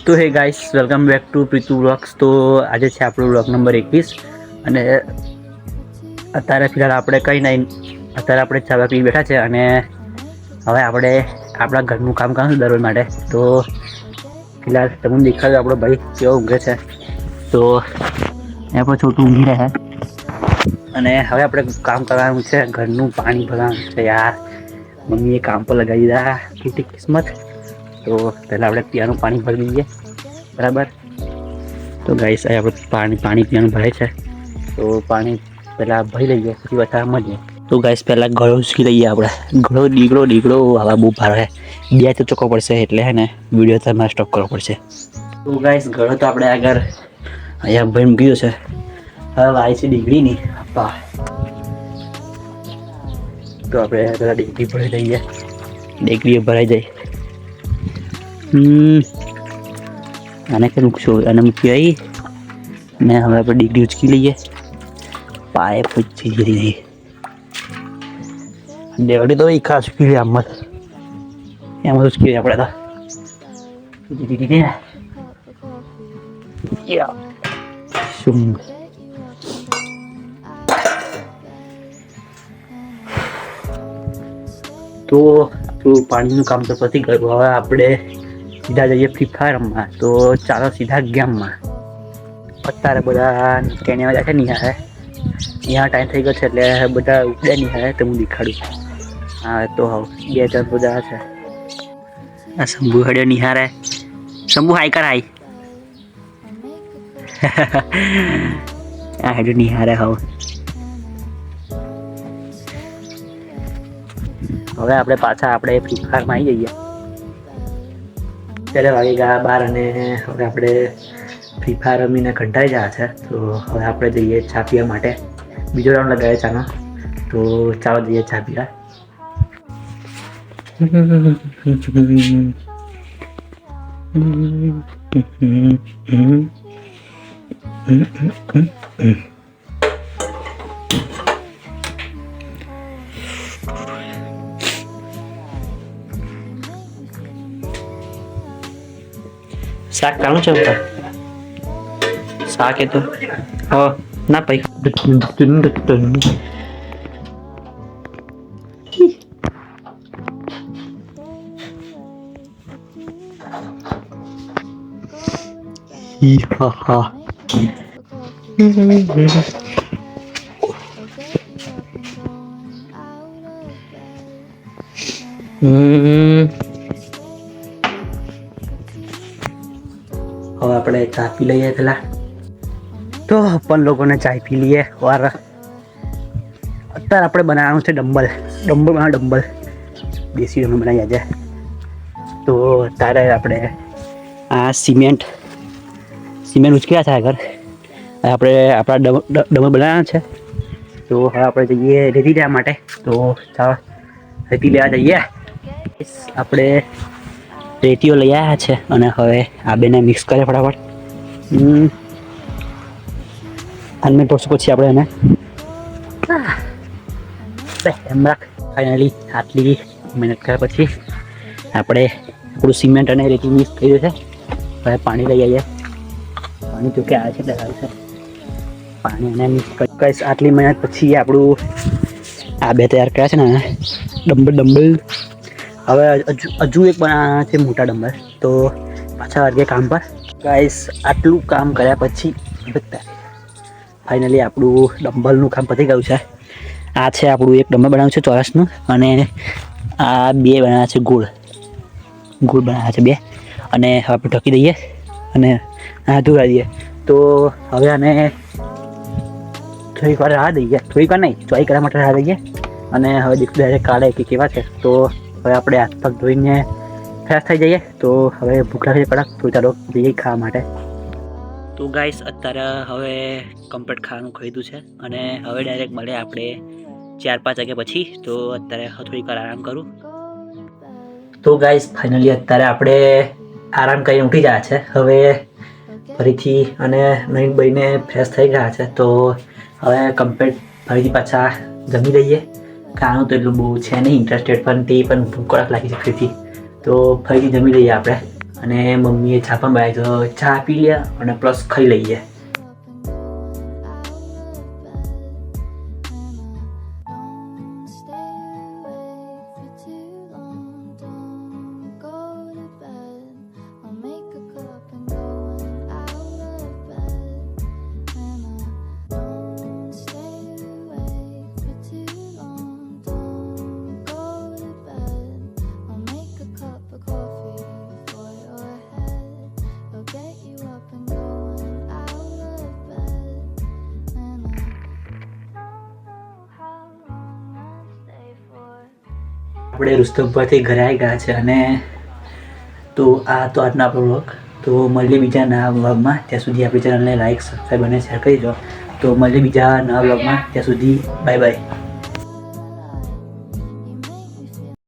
તો hey guys, welcome back to Pritu vlogs. તો આજે છે આપણું વ્લોગ નંબર 21 અને અત્યારે ફિલહાલ આપણે કંઈ નહીં, અત્યારે આપણે ચા પી બેઠા છે અને હવે આપણે આપણા ઘરનું કામ કરશું દરરોજ માટે. તો ફિલહાલ તમને દેખાડો આપણો ભાઈ કેવો ઊંઘે છે. તો એ પણ છોટું ઊંઘી રહે અને હવે આપણે કામ કરવાનું છે, ઘરનું પાણી ભરવાનું છે. યાર મમ્મીએ કામ પર લગાવી દીધા, કેટલી કિસ્મત. તો પહેલાં આપણે પીવાનું પાણી ભરી દઈએ, બરાબર. તો ગાઈસ આપણે પાણી પીવાનું ભરાય છે, તો પાણી પહેલાં ભરી લઈએ, પછી બધા મળીએ. તો ગાઈસ પહેલાં ગળો ઉચકી લઈએ આપણે. ગળો ડીગડો હવા બહુ ભારે, બે તો ચોખ્ખો પડશે એટલે હે ને વિડીયો તમારે સ્ટોપ કરવો પડશે. તો ગાઈસ ગળો તો આપણે આગળ અહીંયા ભાઈ મૂક્યો છે. હવે આવી છે ડીગડીની આપા. તો આપણે પહેલાં ડીગડી ભરી લઈએ, ડીગડી ભરાઈ જાય. આને કે મૂકશું, આને મૂકી આવી ને હવે આપણે ડીગડી ઉચકી લઈએ. પાએ પૂછી જઈ ડેવડી તો ખાસ પીવી આમ એમ જ ઉચકી આપણે તો શું તો આપણું પાણીનું કામ તો પતી ગયું. હવે આપણે સીધા જઈએ ફ્રી ફાયર રમવા. તો ચાલો સીધા ગેમમાં. અત્યારે બધા કેનેવા જાય છે નિહાળે. અહીંયા ટાઈમ થઈ ગયો છે એટલે બધા ઉડ્યા નિહાળે તો હું દેખાડું. હા તો હવે 2 જણ બધા છે. આ શંભુ હડ્યો નિહાળે. શંભુ હાઈ કર હાઈ. આ હડ્યો નિહાળે હવે. હવે આપણે પાછા આપણે ફ્રી ફાયરમાં આવી જઈએ. ત્યારે વાગી ગયા 12 અને હવે આપણે ફ્રી ફાયર રમીને કંટાળી ગયા છે. તો હવે આપણે જઈએ ચા પીવા માટે. બીજો રાઉન્ડ લગાવે ચાનો. તો ચાલો જઈએ ચા પીવા. શાક કાણું છે બધા શાક એ તો ના ભાઈ હવે આપણે ચા પી લઈએ પેલા. તો પણ લોકોને ચા પી લઈએ. વાર અત્યારે આપણે બનાવવાનું છે ડમ્બલ દેશી ડમ્બલ બનાવી આજે. તો અત્યારે આપણે આ સિમેન્ટ ઉચક્યા છે આગળ. આપણે આપણા ડમ્બલ બનાવવાના છે. તો હવે આપણે જઈએ રેતી લેવા માટે. તો ચાલો રેતી લેવા જઈએ. આપણે રેતીઓ લઈ આવ્યા છે અને હવે આ બેને મિક્સ કરે ફટાફટ. અને પછી આપણે એને એમ રાખ. ફાઇનલી આટલી મહેનત કર્યા પછી આપણે આપણું સિમેન્ટ અને રેતી મિક્સ થઈ ગયું છે. હવે પાણી લઈ આવીએ. પાણી તો કે આવે છે એટલે સારું છે. પાણી અને મિક્સ કરીશ. આટલી મહેનત પછી આપણું આ બે તૈયાર કર્યા છે ને ડમ્બલ. હવે હજુ એક બનાવવાના છે મોટા ડમ્બલ. તો પાછા વાગે કામ પર. ગાઈસ આટલું કામ કર્યા પછી ફાઇનલી આપણું ડમ્બલનું કામ પતી ગયું છે. આ છે આપણું એક ડમ્બલ બનાવ્યું છે ચોરસનું અને આ 2 બનાવ્યા છે ગોળ બનાવ્યા છે 2. અને હવે આપણે ઢકી દઈએ અને આ ધોવા દઈએ. તો હવે આને થોડીક વાર રાહ દઈએ. થોડીક વાર નહીં, ચોઈ કરવા માટે રાહ દઈએ. અને હવે ડાયરેક્ટ કાઢે કે કેવા છે. તો હવે આપણે હાથ પગ ધોઈને ફ્રેશ થઈ જઈએ. તો હવે ભૂખ લાગે કડક. તો ચાલો જઈએ ખાવા માટે. તો ગાઈસ અત્યારે હવે કમ્પ્લીટ ખાવાનું ખાધું છે અને હવે ડાયરેક્ટ મળે આપણે 4-5 વાગ્યા પછી. તો અત્યારે થોડીક વાર આરામ કરું. તો ગાઈસ ફાઇનલી અત્યારે આપણે આરામ કરીને ઉઠી ગયા છે હવે ફરીથી. અને નહીં બહીને ફ્રેશ થઈ ગયા છે. તો હવે કમ્પ્લીટ ફરીથી પાછા જમી લઈએ. ખાવાનું તો એટલું બહુ છે નહીં ઇન્ટરેસ્ટેડ, પણ તે પણ ભૂખ કડક લાગી છે ફરીથી. તો ફરીથી જમી લઈએ આપણે, અને મમ્મીએ ચા પણ બનાવી, તો ચા પી લે અને પ્લસ ખાઈ લઈએ. આપણે રુસ્તમપુરથી ઘરે આવી ગયા છે, અને તો આ તો આજનો આપણો વ્લોગ. તો મળીએ બીજા નવા વ્લોગમાં. ત્યાં સુધી આપણી ચેનલને લાઈક, સબસ્ક્રાઈબ અને શેર કરી દો. તો મળીએ બીજા નવા વ્લોગમાં. ત્યાં સુધી બાય બાય.